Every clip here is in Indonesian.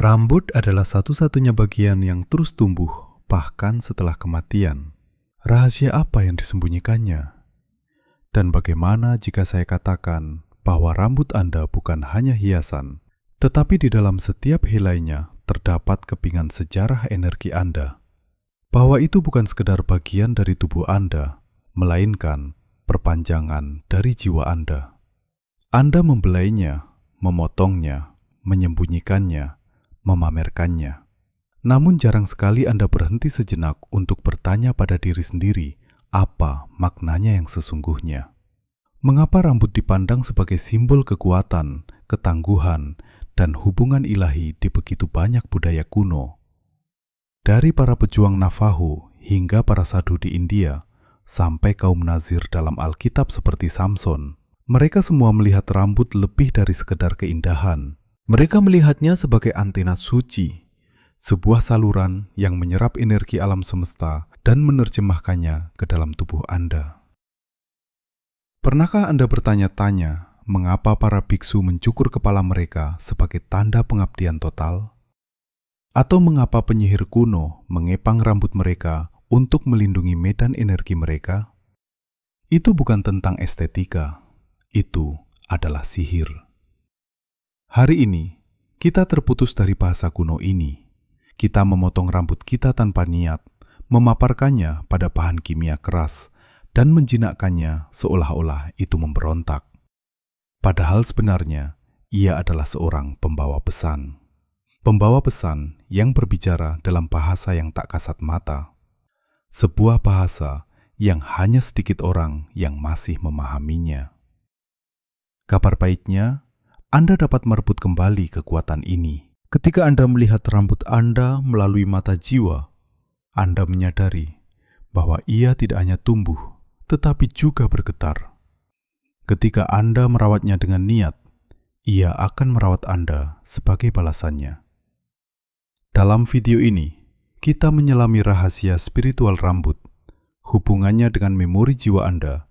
Rambut adalah satu-satunya bagian yang terus tumbuh, bahkan setelah kematian. Rahasia apa yang disembunyikannya? Dan bagaimana jika saya katakan bahwa rambut Anda bukan hanya hiasan, tetapi di dalam setiap helainya terdapat kepingan sejarah energi Anda? Bahwa itu bukan sekedar bagian dari tubuh Anda, melainkan perpanjangan dari jiwa Anda. Anda membelainya, memotongnya, menyembunyikannya, memamerkannya. Namun jarang sekali Anda berhenti sejenak untuk bertanya pada diri sendiri apa maknanya yang sesungguhnya. Mengapa rambut dipandang sebagai simbol kekuatan, ketangguhan, dan hubungan ilahi di begitu banyak budaya kuno? Dari para pejuang Navajo hingga para sadhu di India, sampai kaum Nazir dalam Alkitab seperti Samson, mereka semua melihat rambut lebih dari sekedar keindahan. Mereka melihatnya sebagai antena suci, sebuah saluran yang menyerap energi alam semesta dan menerjemahkannya ke dalam tubuh Anda. Pernahkah Anda bertanya-tanya mengapa para biksu mencukur kepala mereka sebagai tanda pengabdian total? Atau mengapa penyihir kuno mengepang rambut mereka untuk melindungi medan energi mereka? Itu bukan tentang estetika, itu adalah sihir. Hari ini, kita terputus dari bahasa kuno ini. Kita memotong rambut kita tanpa niat, memaparkannya pada bahan kimia keras, dan menjinakkannya seolah-olah itu memberontak. Padahal sebenarnya, ia adalah seorang pembawa pesan. Pembawa pesan yang berbicara dalam bahasa yang tak kasat mata. Sebuah bahasa yang hanya sedikit orang yang masih memahaminya. Kabar baiknya, Anda dapat merebut kembali kekuatan ini. Ketika Anda melihat rambut Anda melalui mata jiwa, Anda menyadari bahwa ia tidak hanya tumbuh, tetapi juga bergetar. Ketika Anda merawatnya dengan niat, ia akan merawat Anda sebagai balasannya. Dalam video ini, kita menyelami rahasia spiritual rambut, hubungannya dengan memori jiwa Anda,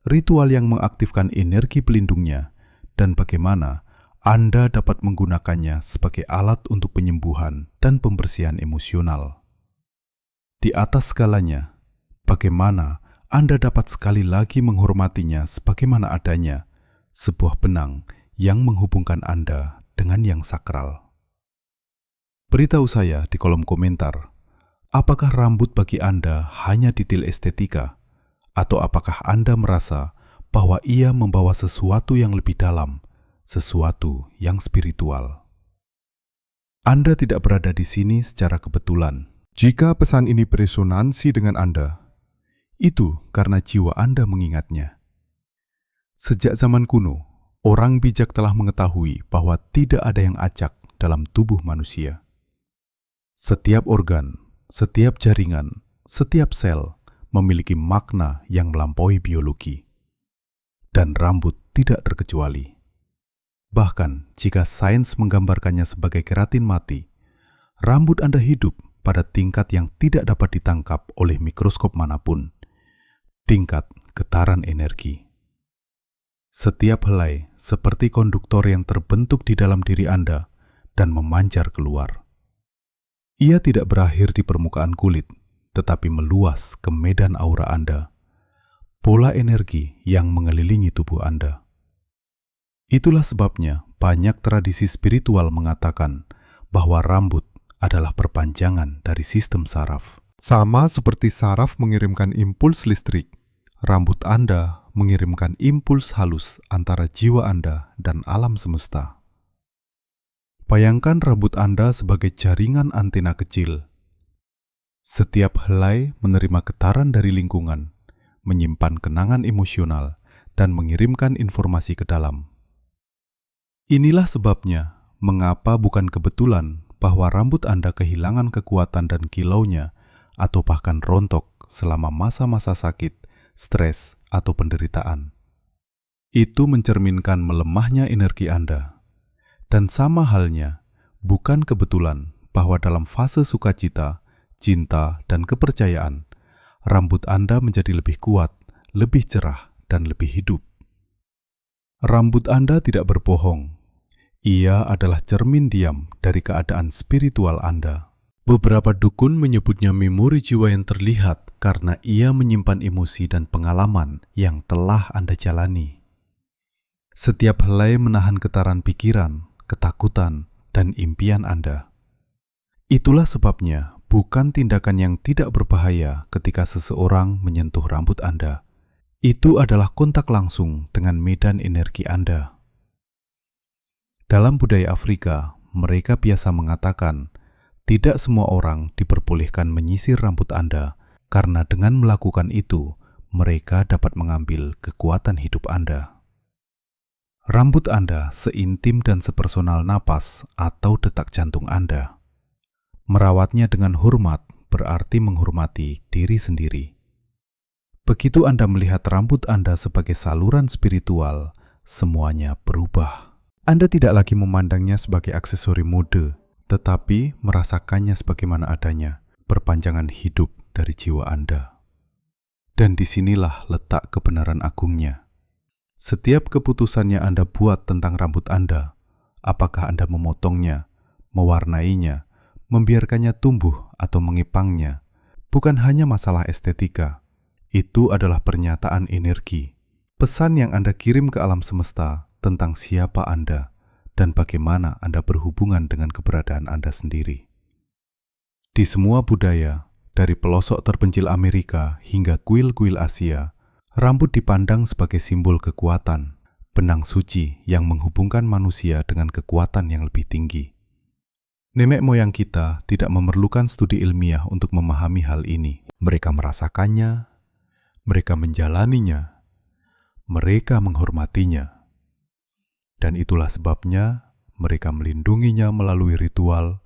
ritual yang mengaktifkan energi pelindungnya, dan bagaimana Anda dapat menggunakannya sebagai alat untuk penyembuhan dan pembersihan emosional. Di atas segalanya, bagaimana Anda dapat sekali lagi menghormatinya sebagaimana adanya, sebuah benang yang menghubungkan Anda dengan yang sakral. Beritahu saya di kolom komentar, apakah rambut bagi Anda hanya detail estetika, atau apakah Anda merasa bahwa ia membawa sesuatu yang lebih dalam, sesuatu yang spiritual. Anda tidak berada di sini secara kebetulan. Jika pesan ini beresonansi dengan Anda, itu karena jiwa Anda mengingatnya. Sejak zaman kuno, orang bijak telah mengetahui bahwa tidak ada yang acak dalam tubuh manusia. Setiap organ, setiap jaringan, setiap sel memiliki makna yang melampaui biologi. Dan rambut tidak terkecuali. Bahkan jika sains menggambarkannya sebagai keratin mati, rambut Anda hidup pada tingkat yang tidak dapat ditangkap oleh mikroskop manapun, tingkat getaran energi. Setiap helai seperti konduktor yang terbentuk di dalam diri Anda dan memancar keluar. Ia tidak berakhir di permukaan kulit, tetapi meluas ke medan aura Anda. Pola energi yang mengelilingi tubuh Anda. Itulah sebabnya banyak tradisi spiritual mengatakan bahwa rambut adalah perpanjangan dari sistem saraf. Sama seperti saraf mengirimkan impuls listrik, rambut Anda mengirimkan impuls halus antara jiwa Anda dan alam semesta. Bayangkan rambut Anda sebagai jaringan antena kecil. Setiap helai menerima getaran dari lingkungan, menyimpan kenangan emosional, dan mengirimkan informasi ke dalam. Inilah sebabnya mengapa bukan kebetulan bahwa rambut Anda kehilangan kekuatan dan kilaunya, atau bahkan rontok selama masa-masa sakit, stres, atau penderitaan. Itu mencerminkan melemahnya energi Anda. Dan sama halnya, bukan kebetulan bahwa dalam fase sukacita, cinta, dan kepercayaan, rambut Anda menjadi lebih kuat, lebih cerah, dan lebih hidup. Rambut Anda tidak berbohong. Ia adalah cermin diam dari keadaan spiritual Anda. Beberapa dukun menyebutnya memori jiwa yang terlihat karena ia menyimpan emosi dan pengalaman yang telah Anda jalani. Setiap helai menahan getaran pikiran, ketakutan, dan impian Anda. Itulah sebabnya bukan tindakan yang tidak berbahaya ketika seseorang menyentuh rambut Anda. Itu adalah kontak langsung dengan medan energi Anda. Dalam budaya Afrika, mereka biasa mengatakan, tidak semua orang diperbolehkan menyisir rambut Anda, karena dengan melakukan itu, mereka dapat mengambil kekuatan hidup Anda. Rambut Anda seintim dan sepersonal napas atau detak jantung Anda. Merawatnya dengan hormat berarti menghormati diri sendiri. Begitu Anda melihat rambut Anda sebagai saluran spiritual, semuanya berubah. Anda tidak lagi memandangnya sebagai aksesori mode, tetapi merasakannya sebagaimana adanya, perpanjangan hidup dari jiwa Anda. Dan disinilah letak kebenaran agungnya. Setiap keputusan yang Anda buat tentang rambut Anda, apakah Anda memotongnya, mewarnainya, membiarkannya tumbuh atau mengepangnya, bukan hanya masalah estetika. Itu adalah pernyataan energi, pesan yang Anda kirim ke alam semesta tentang siapa Anda dan bagaimana Anda berhubungan dengan keberadaan Anda sendiri. Di semua budaya, dari pelosok terpencil Amerika hingga kuil-kuil Asia, rambut dipandang sebagai simbol kekuatan, benang suci yang menghubungkan manusia dengan kekuatan yang lebih tinggi. Nenek moyang kita tidak memerlukan studi ilmiah untuk memahami hal ini. Mereka merasakannya, mereka menjalaninya, mereka menghormatinya. Dan itulah sebabnya mereka melindunginya melalui ritual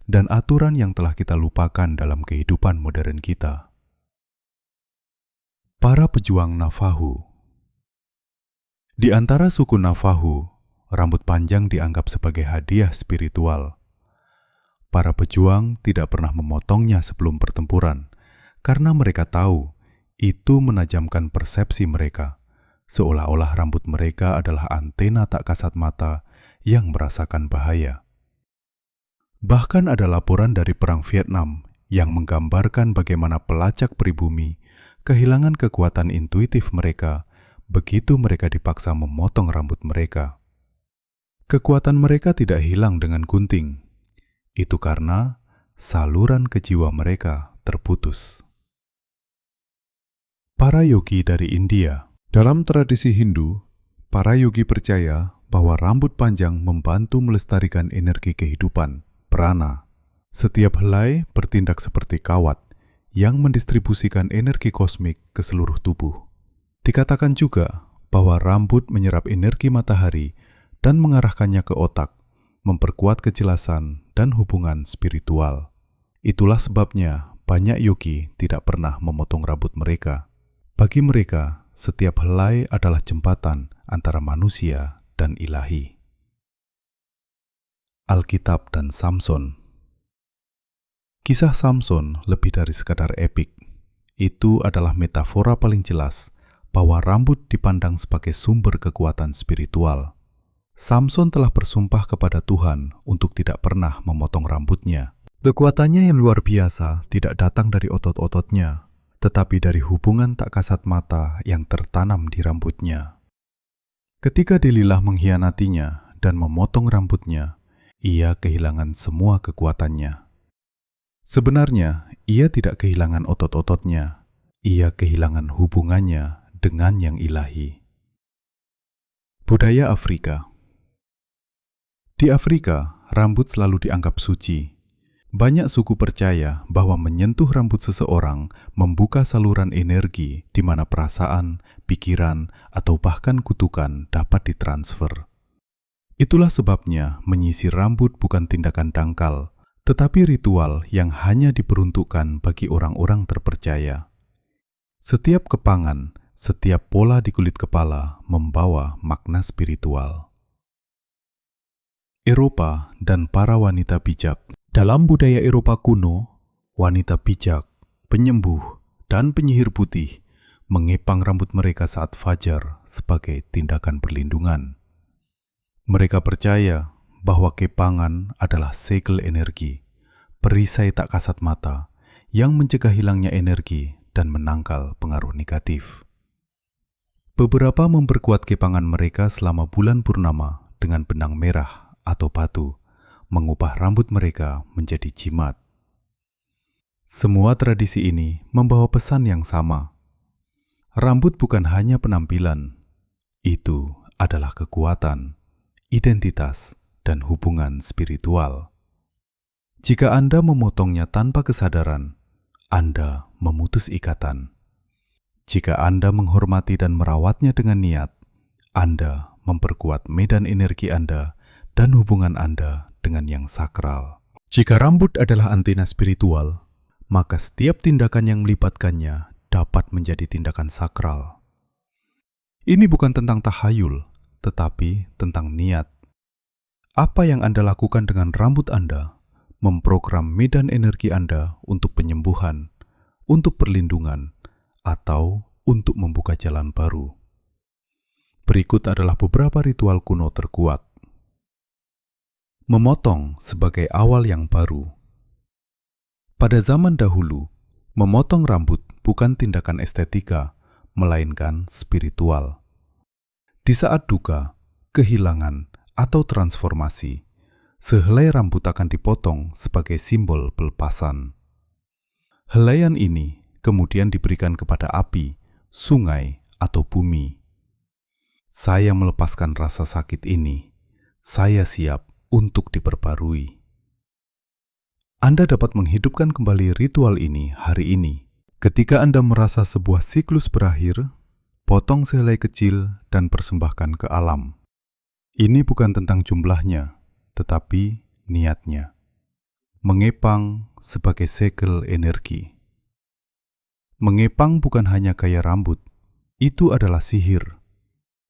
dan aturan yang telah kita lupakan dalam kehidupan modern kita. Para pejuang Navajo. Di antara suku Navajo, rambut panjang dianggap sebagai hadiah spiritual. Para pejuang tidak pernah memotongnya sebelum pertempuran, karena mereka tahu itu menajamkan persepsi mereka, seolah-olah rambut mereka adalah antena tak kasat mata yang merasakan bahaya. Bahkan ada laporan dari Perang Vietnam yang menggambarkan bagaimana pelacak pribumi kehilangan kekuatan intuitif mereka begitu mereka dipaksa memotong rambut mereka. Kekuatan mereka tidak hilang dengan gunting. Itu karena saluran ke jiwa mereka terputus. Para yogi dari India. Dalam tradisi Hindu, para yogi percaya bahwa rambut panjang membantu melestarikan energi kehidupan, prana. Setiap helai bertindak seperti kawat yang mendistribusikan energi kosmik ke seluruh tubuh. Dikatakan juga bahwa rambut menyerap energi matahari dan mengarahkannya ke otak, memperkuat kejelasan dan hubungan spiritual. Itulah sebabnya banyak yogi tidak pernah memotong rambut mereka. Bagi mereka, setiap helai adalah jembatan antara manusia dan ilahi. Alkitab dan Samson. Kisah Samson lebih dari sekadar epik. Itu adalah metafora paling jelas bahwa rambut dipandang sebagai sumber kekuatan spiritual. Samson telah bersumpah kepada Tuhan untuk tidak pernah memotong rambutnya. Kekuatannya yang luar biasa tidak datang dari otot-ototnya, tetapi dari hubungan tak kasat mata yang tertanam di rambutnya. Ketika Delilah mengkhianatinya dan memotong rambutnya, ia kehilangan semua kekuatannya. Sebenarnya, ia tidak kehilangan otot-ototnya, ia kehilangan hubungannya dengan yang ilahi. Budaya Afrika. Di Afrika, rambut selalu dianggap suci. Banyak suku percaya bahwa menyentuh rambut seseorang membuka saluran energi di mana perasaan, pikiran, atau bahkan kutukan dapat ditransfer. Itulah sebabnya menyisir rambut bukan tindakan dangkal, tetapi ritual yang hanya diperuntukkan bagi orang-orang terpercaya. Setiap kepangan, setiap pola di kulit kepala membawa makna spiritual. Eropa dan para wanita bijak. Dalam budaya Eropa kuno, wanita bijak, penyembuh, dan penyihir putih mengepang rambut mereka saat fajar sebagai tindakan perlindungan. Mereka percaya bahwa kepangan adalah segel energi, perisai tak kasat mata yang mencegah hilangnya energi dan menangkal pengaruh negatif. Beberapa memperkuat kepangan mereka selama bulan purnama dengan benang merah atau batu, mengubah rambut mereka menjadi jimat. Semua tradisi ini membawa pesan yang sama. Rambut bukan hanya penampilan, itu adalah kekuatan, identitas, dan hubungan spiritual. Jika Anda memotongnya tanpa kesadaran, Anda memutus ikatan. Jika Anda menghormati dan merawatnya dengan niat, Anda memperkuat medan energi Anda dan hubungan Anda dengan yang sakral. Jika rambut adalah antena spiritual, maka setiap tindakan yang melibatkannya dapat menjadi tindakan sakral. Ini bukan tentang tahayul, tetapi tentang niat. Apa yang Anda lakukan dengan rambut Anda memprogram medan energi Anda untuk penyembuhan, untuk perlindungan, atau untuk membuka jalan baru. Berikut adalah beberapa ritual kuno terkuat. Memotong sebagai awal yang baru. Pada zaman dahulu, memotong rambut bukan tindakan estetika, melainkan spiritual. Di saat duka, kehilangan, atau transformasi, sehelai rambut akan dipotong sebagai simbol pelepasan. Helaian ini kemudian diberikan kepada api, sungai, atau bumi. Saya melepaskan rasa sakit ini. Saya siap untuk diperbarui. Anda dapat menghidupkan kembali ritual ini hari ini. Ketika Anda merasa sebuah siklus berakhir, potong sehelai kecil dan persembahkan ke alam. Ini bukan tentang jumlahnya, tetapi niatnya. Mengepang sebagai segel energi. Mengepang bukan hanya gaya rambut, itu adalah sihir.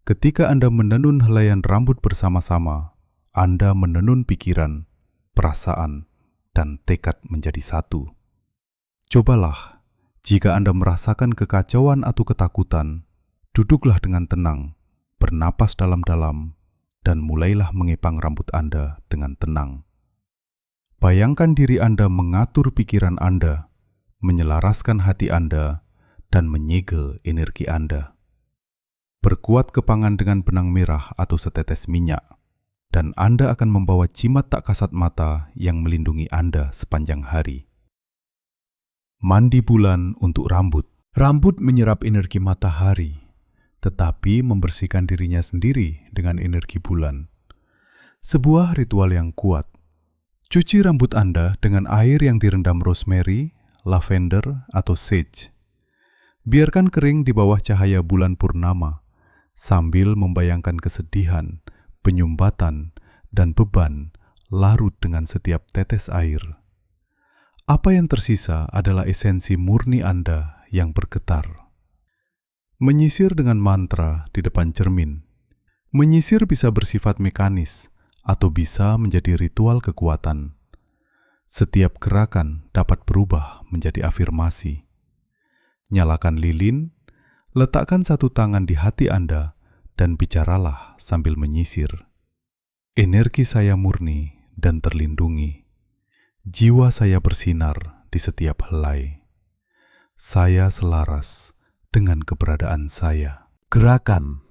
Ketika Anda menenun helaian rambut bersama-sama, Anda menenun pikiran, perasaan, dan tekad menjadi satu. Cobalah, jika Anda merasakan kekacauan atau ketakutan, duduklah dengan tenang, bernapas dalam-dalam, dan mulailah mengepang rambut Anda dengan tenang. Bayangkan diri Anda mengatur pikiran Anda, menyelaraskan hati Anda, dan menyegel energi Anda. Perkuat kepangan dengan benang merah atau setetes minyak, dan Anda akan membawa jimat tak kasat mata yang melindungi Anda sepanjang hari. Mandi bulan untuk rambut. Rambut menyerap energi matahari, tetapi membersihkan dirinya sendiri dengan energi bulan. Sebuah ritual yang kuat. Cuci rambut Anda dengan air yang direndam rosemary, lavender, atau sage. Biarkan kering di bawah cahaya bulan purnama, sambil membayangkan kesedihan, penyumbatan, dan beban larut dengan setiap tetes air. Apa yang tersisa adalah esensi murni Anda yang bergetar. Menyisir dengan mantra di depan cermin. Menyisir bisa bersifat mekanis atau bisa menjadi ritual kekuatan. Setiap gerakan dapat berubah menjadi afirmasi. Nyalakan lilin, letakkan satu tangan di hati Anda, dan bicaralah sambil menyisir. Energi saya murni dan terlindungi. Jiwa saya bersinar di setiap helai. Saya selaras dengan keberadaan saya. Gerakan,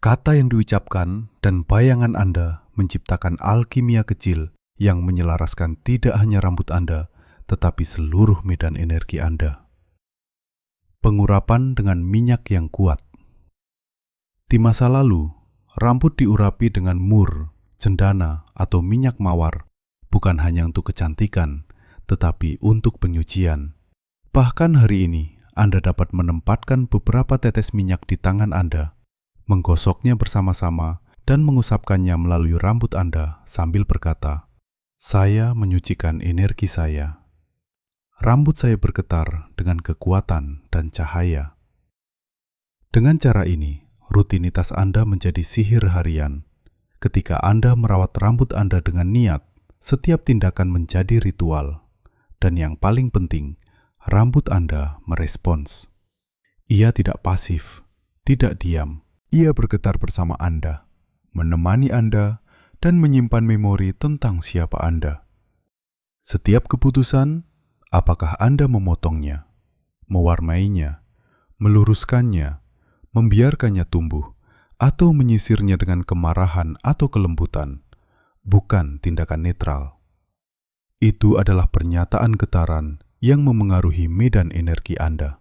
kata yang diucapkan dan bayangan Anda menciptakan alkimia kecil yang menyelaraskan tidak hanya rambut Anda, tetapi seluruh medan energi Anda. Pengurapan dengan minyak yang kuat. Di masa lalu, rambut diurapi dengan mur, cendana, atau minyak mawar, bukan hanya untuk kecantikan, tetapi untuk penyucian. Bahkan hari ini, Anda dapat menempatkan beberapa tetes minyak di tangan Anda, menggosoknya bersama-sama, dan mengusapkannya melalui rambut Anda sambil berkata, "Saya menyucikan energi saya." Rambut saya bergetar dengan kekuatan dan cahaya. Dengan cara ini, rutinitas Anda menjadi sihir harian. Ketika Anda merawat rambut Anda dengan niat, setiap tindakan menjadi ritual. Dan yang paling penting, rambut Anda merespons. Ia tidak pasif, tidak diam. Ia bergetar bersama Anda, menemani Anda, dan menyimpan memori tentang siapa Anda. Setiap keputusan, apakah Anda memotongnya, mewarnainya, meluruskannya, membiarkannya tumbuh, atau menyisirnya dengan kemarahan atau kelembutan, bukan tindakan netral. Itu adalah pernyataan getaran yang memengaruhi medan energi Anda.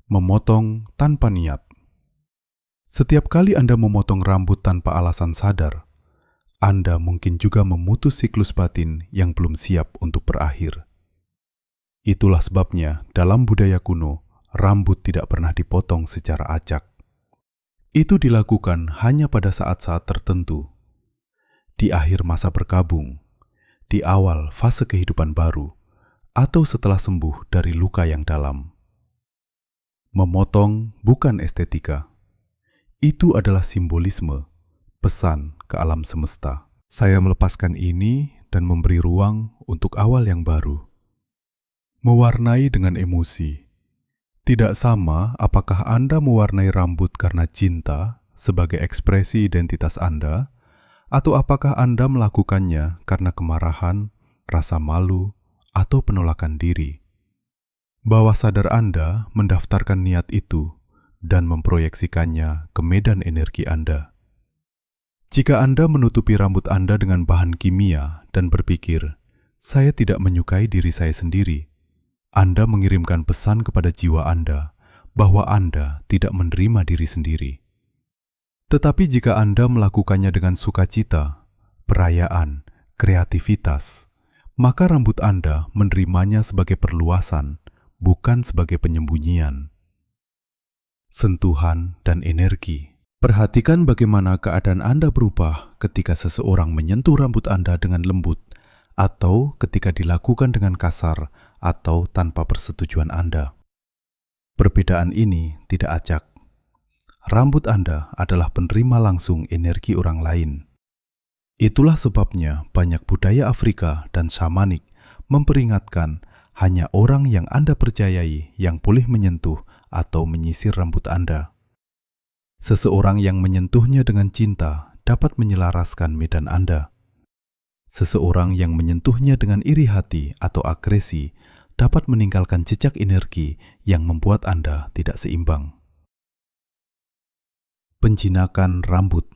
Memotong tanpa niat. Setiap kali Anda memotong rambut tanpa alasan sadar, Anda mungkin juga memutus siklus batin yang belum siap untuk berakhir. Itulah sebabnya dalam budaya kuno, rambut tidak pernah dipotong secara acak. Itu dilakukan hanya pada saat-saat tertentu. Di akhir masa berkabung, di awal fase kehidupan baru, atau setelah sembuh dari luka yang dalam. Memotong bukan estetika. Itu adalah simbolisme, pesan ke alam semesta. Saya melepaskan ini dan memberi ruang untuk awal yang baru. Mewarnai dengan emosi. Tidak sama apakah Anda mewarnai rambut karena cinta sebagai ekspresi identitas Anda, atau apakah Anda melakukannya karena kemarahan, rasa malu, atau penolakan diri. Bawah sadar Anda mendaftarkan niat itu dan memproyeksikannya ke medan energi Anda. Jika Anda menutupi rambut Anda dengan bahan kimia dan berpikir, "Saya tidak menyukai diri saya sendiri," Anda mengirimkan pesan kepada jiwa Anda bahwa Anda tidak menerima diri sendiri. Tetapi jika Anda melakukannya dengan sukacita, perayaan, kreativitas, maka rambut Anda menerimanya sebagai perluasan, bukan sebagai penyembunyian. Sentuhan dan energi. Perhatikan bagaimana keadaan Anda berubah ketika seseorang menyentuh rambut Anda dengan lembut, atau ketika dilakukan dengan kasar atau tanpa persetujuan Anda. Perbedaan ini tidak acak. Rambut Anda adalah penerima langsung energi orang lain. Itulah sebabnya banyak budaya Afrika dan shamanik memperingatkan hanya orang yang Anda percayai yang boleh menyentuh atau menyisir rambut Anda. Seseorang yang menyentuhnya dengan cinta dapat menyelaraskan medan Anda. Seseorang yang menyentuhnya dengan iri hati atau agresi dapat meninggalkan jejak energi yang membuat Anda tidak seimbang. Penjinakan rambut.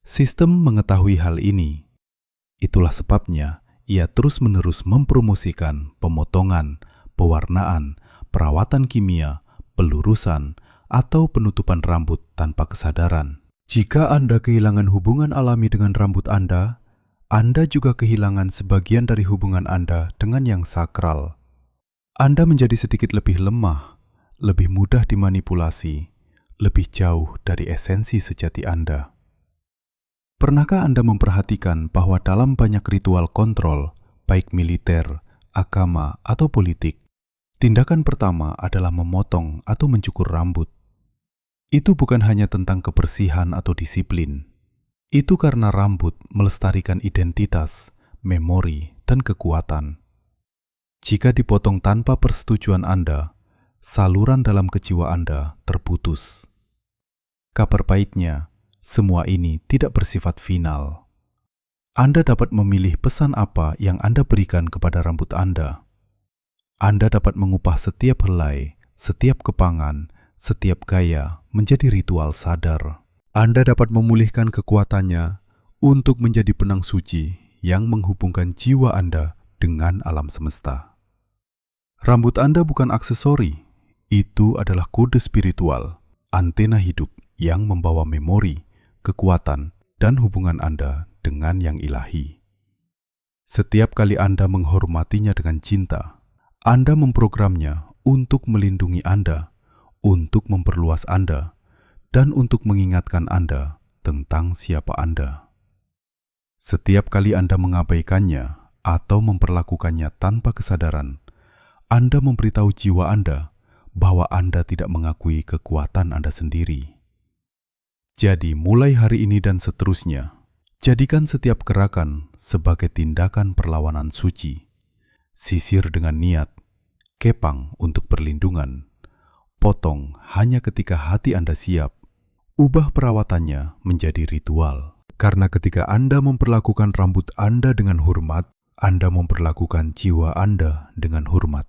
Sistem mengetahui hal ini. Itulah sebabnya ia terus-menerus mempromosikan pemotongan, pewarnaan, perawatan kimia, pelurusan, atau penutupan rambut tanpa kesadaran. Jika Anda kehilangan hubungan alami dengan rambut Anda juga kehilangan sebagian dari hubungan Anda dengan yang sakral. Anda menjadi sedikit lebih lemah, lebih mudah dimanipulasi, lebih jauh dari esensi sejati Anda. Pernahkah Anda memperhatikan bahwa dalam banyak ritual kontrol, baik militer, agama, atau politik, tindakan pertama adalah memotong atau mencukur rambut? Itu bukan hanya tentang kebersihan atau disiplin. Itu karena rambut melestarikan identitas, memori, dan kekuatan. Jika dipotong tanpa persetujuan Anda, saluran dalam kejiwa Anda terputus. Kabar baiknya, semua ini tidak bersifat final. Anda dapat memilih pesan apa yang Anda berikan kepada rambut Anda. Anda dapat mengubah setiap helai, setiap kepangan, setiap gaya menjadi ritual sadar. Anda dapat memulihkan kekuatannya untuk menjadi benang suci yang menghubungkan jiwa Anda dengan alam semesta. Rambut Anda bukan aksesori, itu adalah kode spiritual, antena hidup yang membawa memori, kekuatan, dan hubungan Anda dengan yang ilahi. Setiap kali Anda menghormatinya dengan cinta, Anda memprogramnya untuk melindungi Anda, untuk memperluas Anda, dan untuk mengingatkan Anda tentang siapa Anda. Setiap kali Anda mengabaikannya atau memperlakukannya tanpa kesadaran, Anda memberitahu jiwa Anda bahwa Anda tidak mengakui kekuatan Anda sendiri. Jadi, mulai hari ini dan seterusnya, jadikan setiap gerakan sebagai tindakan perlawanan suci. Sisir dengan niat, kepang untuk perlindungan, potong hanya ketika hati Anda siap. Ubah perawatannya menjadi ritual. Karena ketika Anda memperlakukan rambut Anda dengan hormat, Anda memperlakukan jiwa Anda dengan hormat.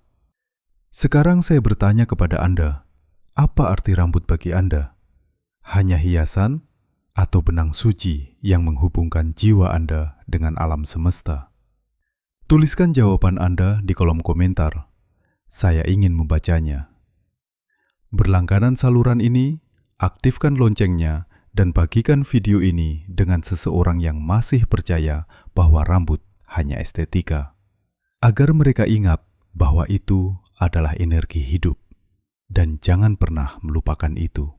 Sekarang saya bertanya kepada Anda, apa arti rambut bagi Anda? Hanya hiasan atau benang suci yang menghubungkan jiwa Anda dengan alam semesta? Tuliskan jawaban Anda di kolom komentar. Saya ingin membacanya. Berlangganan saluran ini, aktifkan loncengnya, dan bagikan video ini dengan seseorang yang masih percaya bahwa rambut hanya estetika, agar mereka ingat bahwa itu adalah energi hidup, dan jangan pernah melupakan itu.